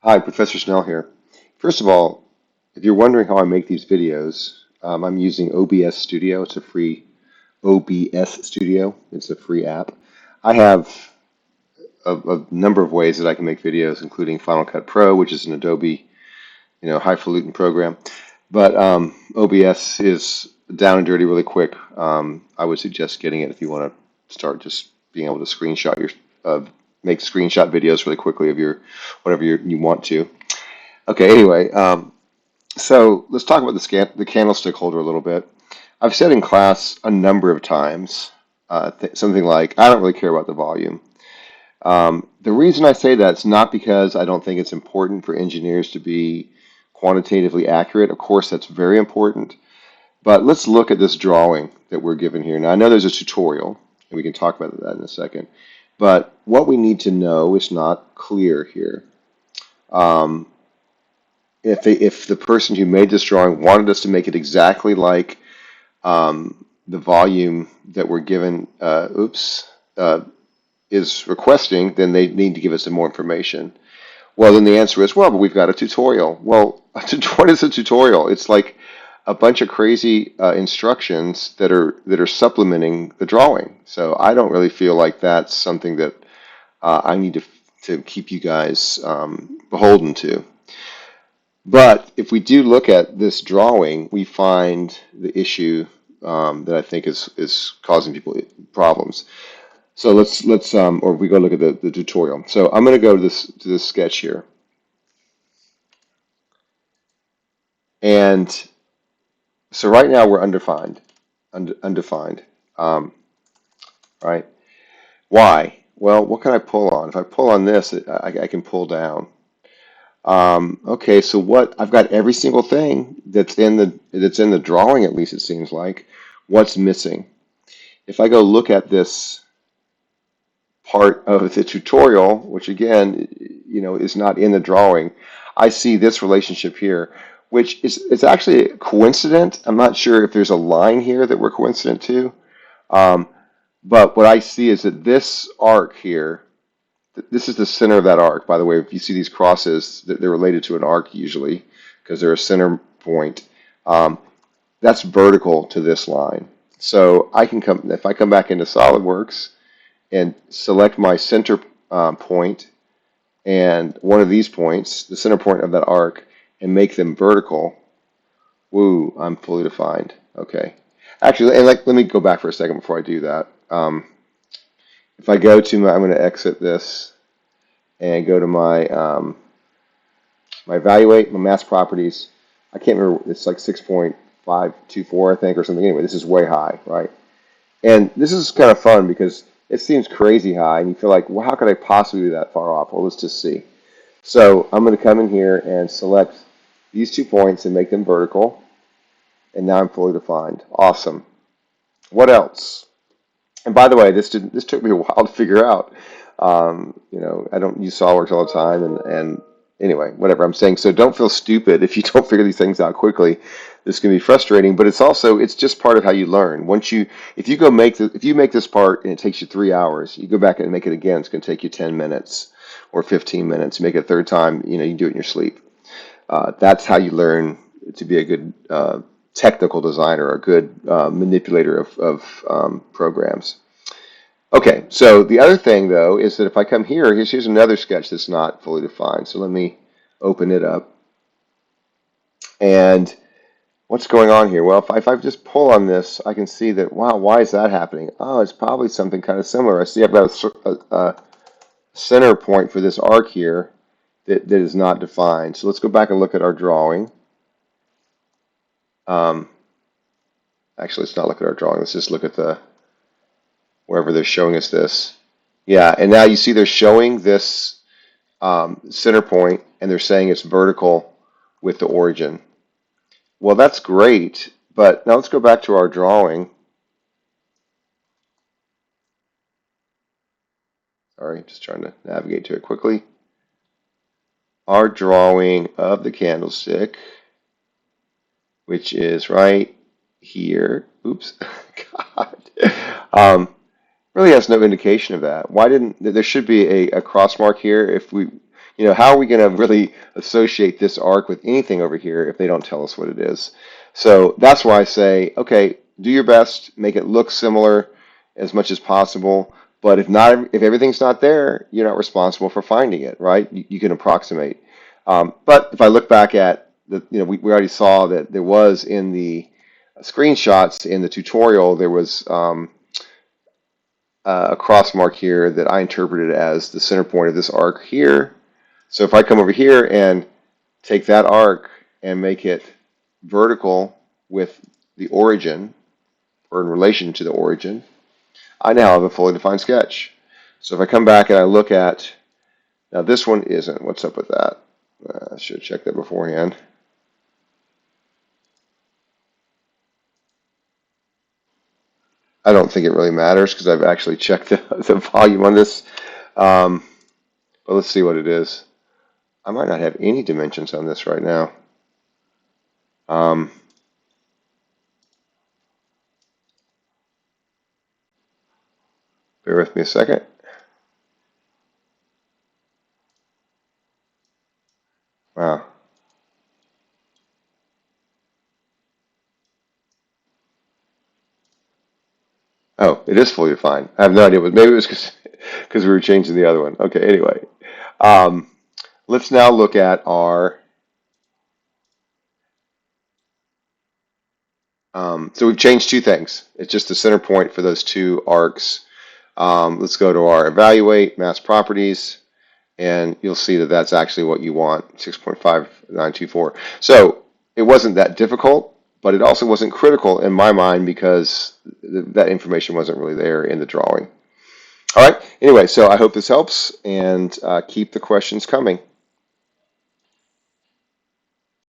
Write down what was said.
Hi, Professor Snell here. First of all, if you're wondering how I make these videos, I'm using OBS Studio. It's a free OBS Studio. It's a free app. I have a number of ways that I can make videos, including Final Cut Pro, which is an Adobe, highfalutin program. But OBS is down and dirty really quick. I would suggest getting it if you want to start just being able to uh, make screenshot videos really quickly of your whatever you want to. Okay, anyway, so let's talk about the candlestick holder a little bit. I've said in class a number of times something like, I don't really care about the volume. The reason I say that is not because I don't think it's important for engineers to be quantitatively accurate. Of course, that's very important. But let's look at this drawing that we're given here. Now, I know there's a tutorial, and we can talk about that in a second. But what we need to know is not clear here. Um, if the person who made this drawing wanted us to make it exactly like the volume that we're given, is requesting, then they need to give us some more information. Well, then the answer is, well, but we've got a tutorial. Well, what is a tutorial? It's like a bunch of crazy instructions that are supplementing the drawing. So I don't really feel like that's something that I need to keep you guys beholden to. But if we do look at this drawing, we find the issue that I think is causing people problems. So or we go look at the tutorial. So I'm going to go to this sketch here, and so right now we're undefined, right? Why? Well, what can I pull on? If I pull on this, I can pull down. Okay, so what? I've got every single thing that's in the drawing, at least it seems like. What's missing? If I go look at this part of the tutorial, which again, is not in the drawing, I see this relationship here, which is it's actually coincident. I'm not sure if there's a line here that we're coincident to, um, but what I see is that this arc here, this is the center of that arc. By the way, if you see these crosses, they're related to an arc usually because they're a center point. Um, that's vertical to this line. So I can come if I come back into SolidWorks and select my center point and one of these points, the center point of that arc, and make them vertical. Woo, I'm fully defined. Okay. Actually, and let me go back for a second before I do that. If I go to I'm going to exit this and go to my evaluate, my mass properties. I can't remember, it's like 6.524, I think, or something. Anyway, this is way high, right? And this is kind of fun because it seems crazy high, and you feel like, well, how could I possibly be that far off? Well, let's just see. So I'm going to come in here and select these 2 points and make them vertical, and now I'm fully defined. Awesome. What else? And by the way, this took me a while to figure out. I don't use SolidWorks all the time, and anyway, whatever I'm saying. So don't feel stupid if you don't figure these things out quickly. This can be frustrating, but it's just part of how you learn. If you make this part and it takes you 3 hours, you go back and make it again. It's going to take you 10 minutes or 15 minutes. Make it a third time. You can do it in your sleep. That's how you learn to be a good technical designer, a good manipulator of programs. Okay, so the other thing though is that if I come here, here's another sketch that's not fully defined. So let me open it up. And what's going on here? Well, if I just pull on this, I can see that, wow, why is that happening? Oh, it's probably something kind of similar. I see I've got a center point for this arc here that is not defined. So let's go back and look at our drawing. Um, Actually, let's not look at our drawing. Let's just look at wherever they're showing us this. Yeah, and now you see they're showing this center point, and they're saying it's vertical with the origin. Well, that's great, but now let's go back to our drawing. Sorry, just trying to navigate to it quickly. Our drawing of the candlestick, which is right here. Oops, God. Really has no indication of that. Why didn't there should be a cross mark here if You know, how are we going to really associate this arc with anything over here if they don't tell us what it is? So that's why I say, okay, do your best, make it look similar as much as possible. But if not, if everything's not there, you're not responsible for finding it, right? You can approximate. But if I look back at the, you know, we already saw that there was in the screenshots in the tutorial, there was a cross mark here that I interpreted as the center point of this arc here. So if I come over here and take that arc and make it vertical with the origin, or in relation to the origin, I now have a fully defined sketch. So if I come back and I look at, now this one isn't, what's up with that? I should have checked that beforehand. I don't think it really matters because I've actually checked the volume on this. But let's see what it is. I might not have any dimensions on this right now. Bear with me a second. Wow. Oh, it is fully defined. I have no idea. Maybe it was because we were changing the other one. Okay, anyway. Um, let's now look at our, so we've changed two things. It's just the center point for those two arcs. Let's go to our evaluate, mass properties, and you'll see that that's actually what you want, 6.5924. So it wasn't that difficult, but it also wasn't critical in my mind because that information wasn't really there in the drawing. All right. Anyway, so I hope this helps, and keep the questions coming.